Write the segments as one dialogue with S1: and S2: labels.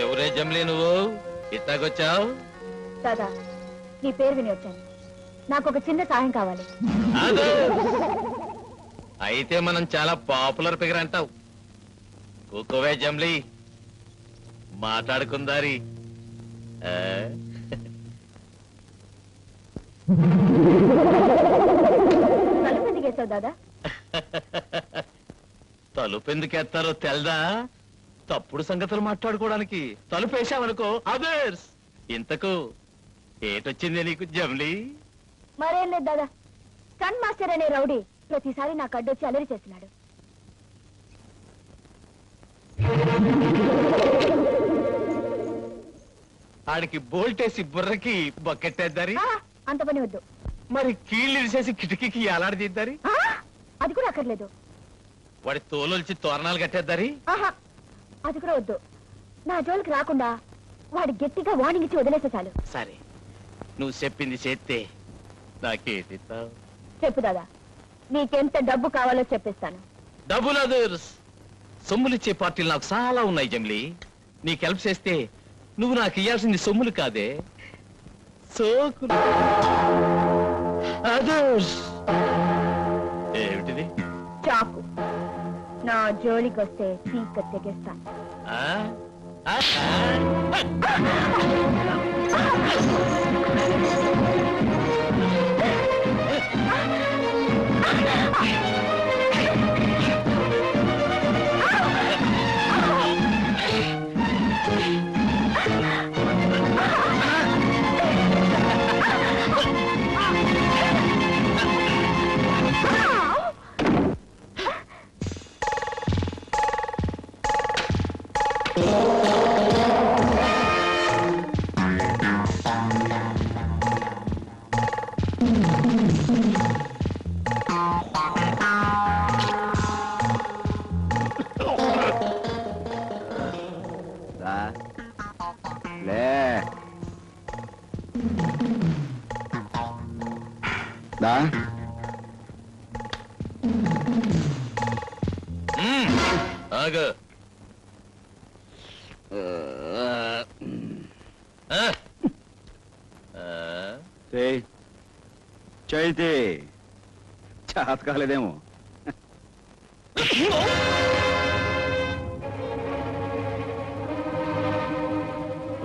S1: ఎవరే జమ్లీ నువ్వు ఇట్టాకొచ్చావు?
S2: దాదా నీ పేరు విని వచ్చాను. నాకు ఒక చిన్న సాయం కావాలి.
S1: అయితే మనం చాలా పాపులర్ ఫిగర్ అంటావు. కూకోవే జమ్లీ, మాట్లాడుకుందారి.
S2: తలుపు ఎందుకు వేసావు దాదా?
S1: తలుపు ఎందుకేస్తారో తెల్దా? తప్పుడు సంగతులు మాట్లాడుకోవడానికి. తలుపు వేసావనుకో అదర్స్. ఇంతకు ఏటొచ్చింది నీకు జమ్లీ?
S2: మరేం లేదు దాదా, స్టంట్ మాస్టర్ అనే రౌడీ ప్రతిసారి నాకు అడ్డొచ్చి అలరి చేస్తున్నాడు.
S1: ఆడికి బోల్టేసి బుర్రకి బకెట్టేద్దారి.
S2: అంత పని వద్దు.
S1: మరి కీళ్ళు ఇరిసేసి కిటికీకి ఎలాడదీద్దారి.
S2: అది కూడా అక్కర్లేదు.
S1: వాడి తోలుల్చి తోరణాలు కట్టేద్దారి.
S2: అది కూడా వద్దు. నా జోలికి రాకుండా వాడి గట్టిగా వార్నింగ్ ఇచ్చి వదిలేసే చాలు.
S1: సరే, నువ్వు చెప్పింది చేస్తే నాకేటిస్తావు?
S2: చెప్పు దాదా, నీకెంత డబ్బు కావాలో చెప్పిస్తాను.
S1: డబ్బులు అదర్స్. సొమ్ములిచ్చే పార్టీలు నాకు చాలా ఉన్నాయి జమ్లీ. నీకు హెల్ప్ చేస్తే నువ్వు నాకు ఇయ్యాల్సింది సొమ్ములు కాదే, సోకులు. అదర్స్ ఏమిటిది?
S2: చాకు. నా జోలికి వస్తే తీక తెగేస్తాను.
S3: చైతే చేత కాలేదేమో.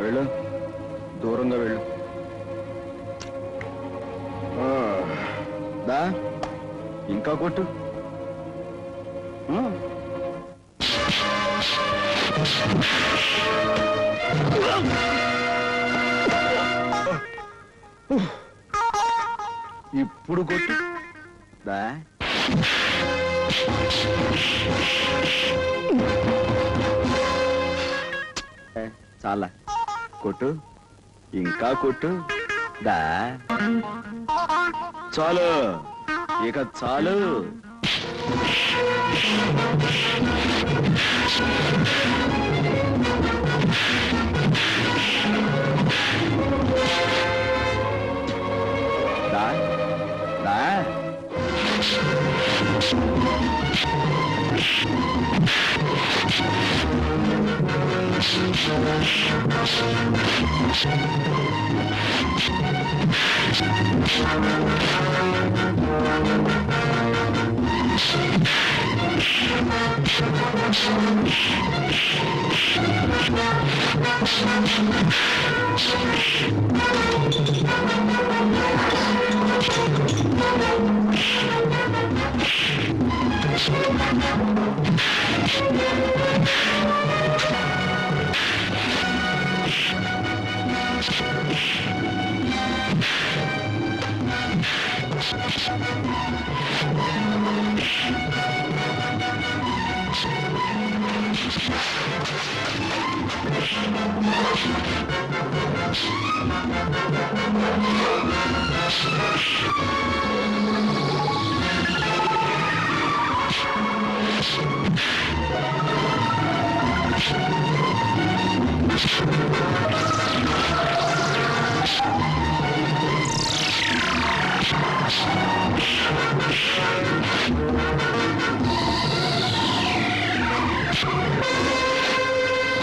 S3: వెళ్ళు, దూరంగా వెళ్ళు. దా ఇంకా కొట్టు. ఇప్పుడు కొట్టు. దా చాలా కొట్టు, ఇంకా కొట్టు. దా చాలు, ఇక చాలు. దా దా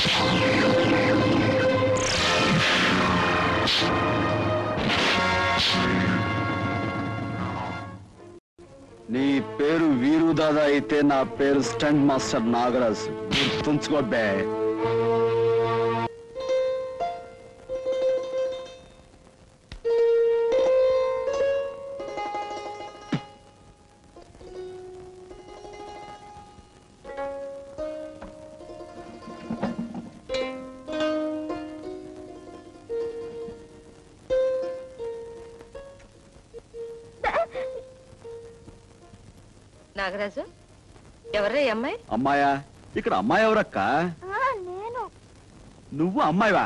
S3: నీ పేరు వీరుదాదా అయితే నా పేరు స్టంట్ మాస్టర్ నాగరాజు. గుర్తుంచుకో బే.
S4: నాగరాజు, ఎవరే అమ్మాయి?
S3: అమ్మాయా? ఇక్కడ అమ్మాయి ఎవరక్క?
S2: నేను.
S3: నువ్వు అమ్మాయివా?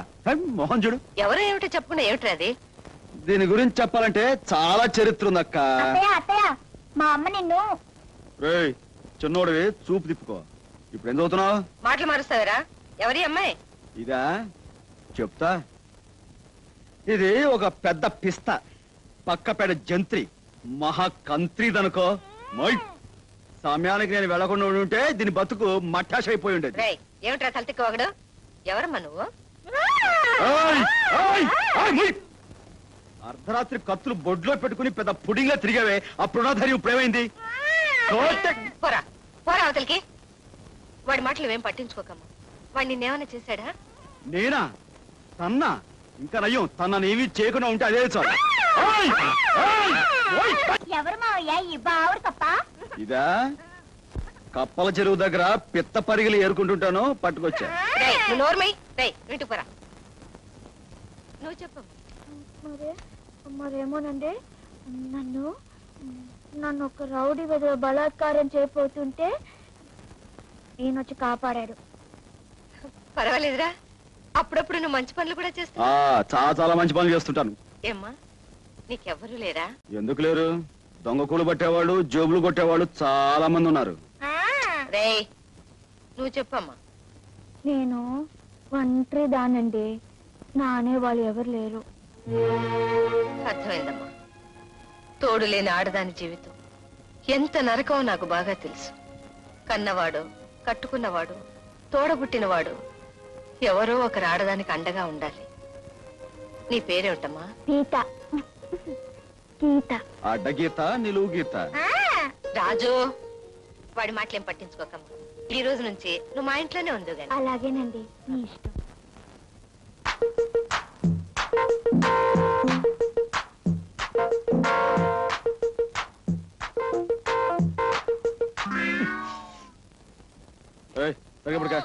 S3: మొహం చూడు.
S4: ఎవరో ఏమిటో చెప్పుకున్నా ఏమిట్రా అది?
S3: దీని గురించి చెప్పాలంటే చాలా చరిత్ర ఉందక్క.
S2: అత్తయ్య మా అమ్మ నిన్ను.
S3: రేయ్ చిన్నోడివి, చూపు తిప్పుకో. ఇప్పుడు ఏం చదువుతున్నావు?
S4: మాటలు మారుస్తావరా? ఎవరి అమ్మాయి?
S3: ఇదా చెప్తా. ఇది ఒక పెద్ద పిస్త, పక్కపేట జంత్రి, మహాకంత్రిదనుకో. సమయానికి నేను వెళ్లకుండా ఉంటే దీని బతుకు మట్టాష్ అయిపోయి ఉండేది.
S4: రేయ్, ఏమిట్రా తలతిక్క ఒకడు? ఎవరమ్మా నువ్వు?
S3: అర్ధరాత్రి కత్తులు బొడ్లో పెట్టుకుని పెద్ద పుడింగ్లా తిరిగావే, అప్పుడు ధైర్యం ఇప్పుడేమైంది?
S4: పోరా పోరా అవతలికి. వాడి మాటలు ఏం పట్టించుకోకమ్మా. వాడు నిన్నేమైనా చేశాడా?
S3: నేనా? తన్నా? ఇంకా నయ్యం, తననేమి చేయకుండా ఉంటే అదే చాలు.
S2: ఎవరు మావయ్య ఈ బావుడు తప్ప?
S3: ఇదా కప్పల చెరువు దగ్గర పిత్త పరిగిలు ఏరుకుంటుంటాను, పట్టుకొచ్చా.
S4: రేయ్, నువ్వు నోర్మై. రేయ్, ఇంటికి పోరా. నువ్వు చెప్పమ్మా.
S2: మరేమోనండి, నన్ను ఒక రౌడీ మీద బలాత్కారం చేయబోతుంటే ఈయనొచ్చి కాపాడాడు.
S4: పర్వాలేదురా, అప్పుడప్పుడు నువ్వు మంచి పనులు కూడా చేస్తావు.
S3: చాలా చాలా మంచి పనులు చేస్తుంటాను.
S4: ఏమ్మా, నీకెవ్వరూ లేరా?
S3: ఎందుకు లేరు? దొంగ కూలు పట్టేవాళ్ళు, జోబులు కొట్టేవాళ్ళు చాలా మంది ఉన్నారు.
S4: రేయ్, నువ్వు చెప్పమ్మా.
S2: నేను ఒంటరి దానండి, నా అనేవాళ్ళు ఎవరు లేరు.
S4: అర్థమైందమ్మా. తోడు లేని ఆడదాని జీవితం ఎంత నరకమో నాకు బాగా తెలుసు. కన్నవాడు, కట్టుకున్నవాడు, తోడబుట్టినవాడు ఎవరో ఒకరు ఆడదానికి అండగా ఉండాలి. నీ పేరేమిటమ్మా?
S2: గీత. గీత.
S3: అడ్డగీత, నిలువు గీత.
S4: రాజు, వాడి మాటలేం పట్టించుకోకమ్మా. ఈ రోజు నుంచి నువ్వు మా ఇంట్లోనే ఉండు గాని.
S2: అలాగేనండి, మీ ఇష్టం.
S3: తగ్గబడికా.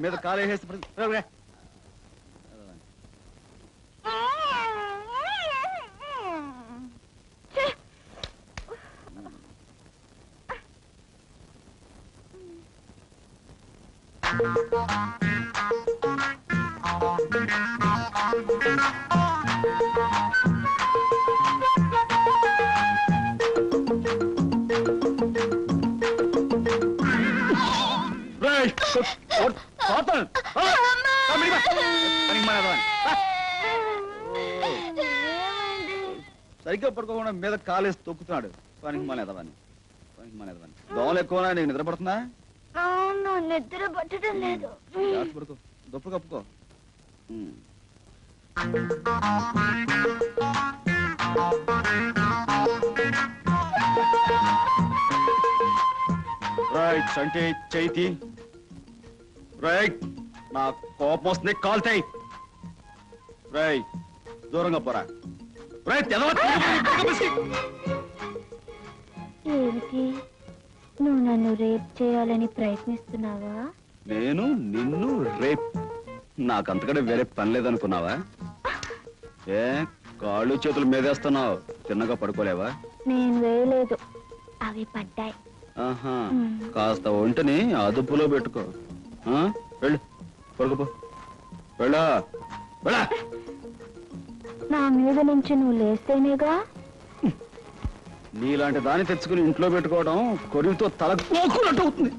S3: మీద కాలు వేసేసి సరిగ్గా పడుకోకుండా మీద కాలేసి తొక్కుతున్నాడు. పనికి మానేదవాన్ని, పనికి మానేదవాన్ని. దోమలు ఎక్కువ. నీకు నిద్ర పడుతుందా?
S2: అవును, నిద్ర పట్టడం లేదు.
S3: పడుకో, దుప్పటి కప్పుకో. రైట్ అంటే చైతి. రైట్, నా కోపం వస్తుంది, కాల్తాయి. రైట్, దూరంగా పోరా. రైట్,
S2: ఏమిటి, నువ్వు నన్ను రేప్ చేయాలని ప్రయత్నిస్తున్నావా?
S3: నేను నిన్ను రేప్? నాకంతకంటే వేరే పని లేదనుకున్నావా? ఏ కాళ్ళు చేతులు మీదేస్తున్నావు, తిన్నగా పడుకోలేవా?
S2: నేను వేయలేదు, అవి పడ్డాయి.
S3: ఆహా, కాస్త ఒంటిని అదుపులో పెట్టుకో. వెళ్ళు, పడుకోపో. వెళ్ళా వెళ్ళా.
S2: నా మీద నుంచి నువ్వు లేస్తేనేగా.
S3: నీలాంటి దాన్ని తెచ్చుకుని ఇంట్లో పెట్టుకోవడం కొరివితో తల కోకున్నట్టు అవుతుంది.